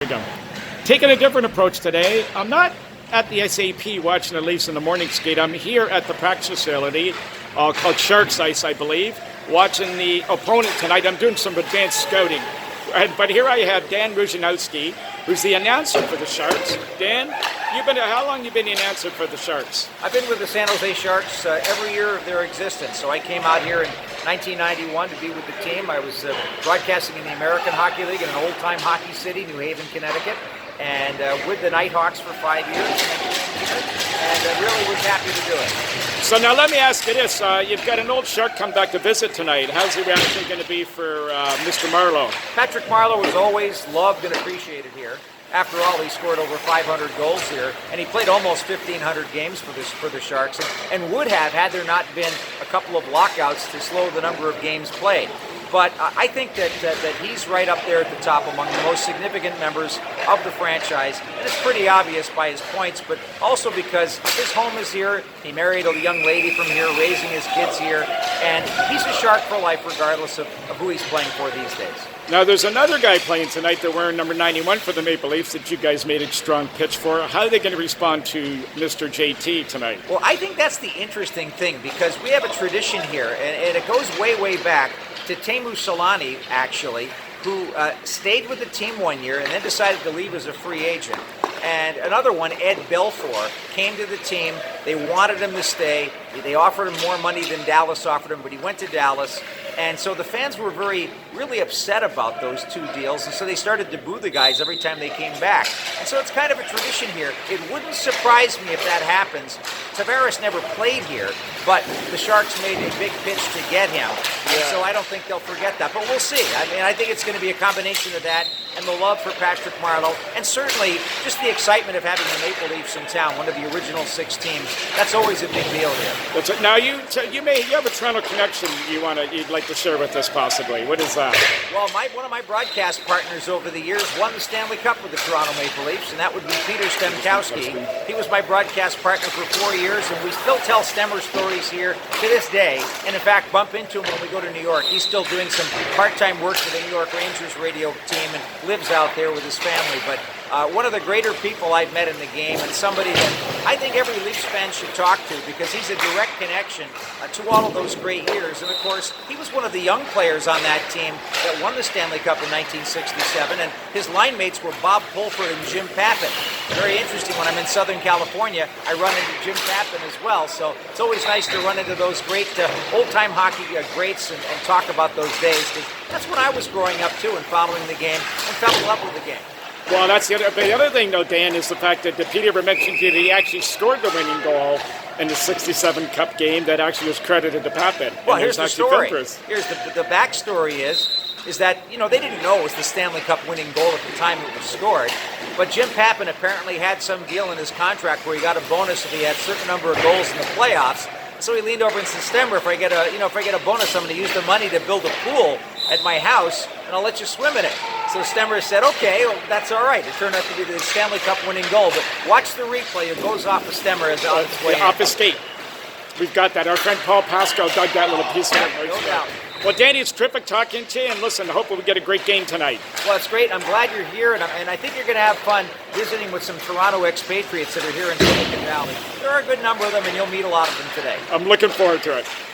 we go. Taking a different approach today. I'm not at the SAP watching the Leafs in the morning skate. I'm here at the practice facility called Sharks Ice, I believe, watching the opponent tonight. I'm doing some advanced scouting. But here I have Dan Rusanowsky, who's the announcer for the Sharks. Dan, how long you been the announcer for the Sharks? I've been with the San Jose Sharks every year of their existence. So I came out here in 1991 to be with the team. I was broadcasting in the American Hockey League in an old-time hockey city, New Haven, Connecticut, and with the Nighthawks for 5 years. And I really was happy to do it. So now let me ask you this. You've got an old Shark come back to visit tonight. How's the reaction going to be for Mr. Marleau? Patrick Marleau was always loved and appreciated here. After all, he scored over 500 goals here, and he played almost 1,500 games for the Sharks, and would have had there not been a couple of lockouts to slow the number of games played. But I think that he's right up there at the top among the most significant members of the franchise. And it's pretty obvious by his points, but also because his home is here. He married a young lady from here, raising his kids here. And he's a Shark for life regardless of who he's playing for these days. Now, there's another guy playing tonight that wearing number 91 for the Maple Leafs that you guys made a strong pitch for. How are they going to respond to Mr. JT tonight? Well, I think that's the interesting thing because we have a tradition here, and it goes way, way back to Teemu Selanne, actually, who stayed with the team 1 year and then decided to leave as a free agent. And another one, Ed Belfour, came to the team. They wanted him to stay. They offered him more money than Dallas offered him, but he went to Dallas. And so the fans were really upset about those two deals, and so they started to boo the guys every time they came back. And so it's kind of a tradition here. It wouldn't surprise me if that happens. Tavares never played here, but the Sharks made a big pitch to get him. And so I don't think they'll forget that, but we'll see. I mean, I think it's going to be a combination of that and the love for Patrick Marleau, and certainly just the excitement of having the Maple Leafs in town, one of the original 6 teams. That's always a big deal here. That's it. Now you have a Toronto connection you'd like to share with us possibly. What is that? Well, one of my broadcast partners over the years won the Stanley Cup with the Toronto Maple Leafs, and that would be Peter Stemkowski. He was my broadcast partner for 4 years, and we still tell Stemmer stories here to this day, and in fact bump into him when we go to New York. He's still doing some part-time work for the New York Rangers radio team and lives out there with his family, but one of the greater people I've met in the game, and somebody that I think every Leafs fan should talk to because he's a direct connection to all of those great years. And of course, he was one of the young players on that team that won the Stanley Cup in 1967, and his line mates were Bob Pulford and Jim Pappin. Very interesting, when I'm in Southern California, I run into Jim Pappin as well, so it's always nice to run into those great old-time hockey greats and talk about those days, because that's when I was growing up too and following the game and fell in love with the game. Well, that's the other thing, though, Dan, is the fact that Peter ever mentioned that he actually scored the winning goal in the '67 Cup game that actually was credited to Pappin. Well, here's the story. Here's the backstory is that, they didn't know it was the Stanley Cup winning goal at the time it was scored, but Jim Pappin apparently had some deal in his contract where he got a bonus if he had a certain number of goals in the playoffs. So he leaned over and said, Stemmer, if I get a bonus, I'm going to use the money to build a pool at my house, and I'll let you swim in it. So Stemmer said, okay, well, that's all right. It turned out to be the Stanley Cup winning goal, but watch the replay. It goes off of Stemmer as on its way off his skate. We've got that. Our friend Paul Pascal dug that little piece of it. No doubt. Well, Danny, it's terrific talking to you, and listen, I hope we get a great game tonight. Well, it's great. I'm glad you're here, and I think you're going to have fun visiting with some Toronto expatriates that are here in Silicon Valley. There are a good number of them, and you'll meet a lot of them today. I'm looking forward to it.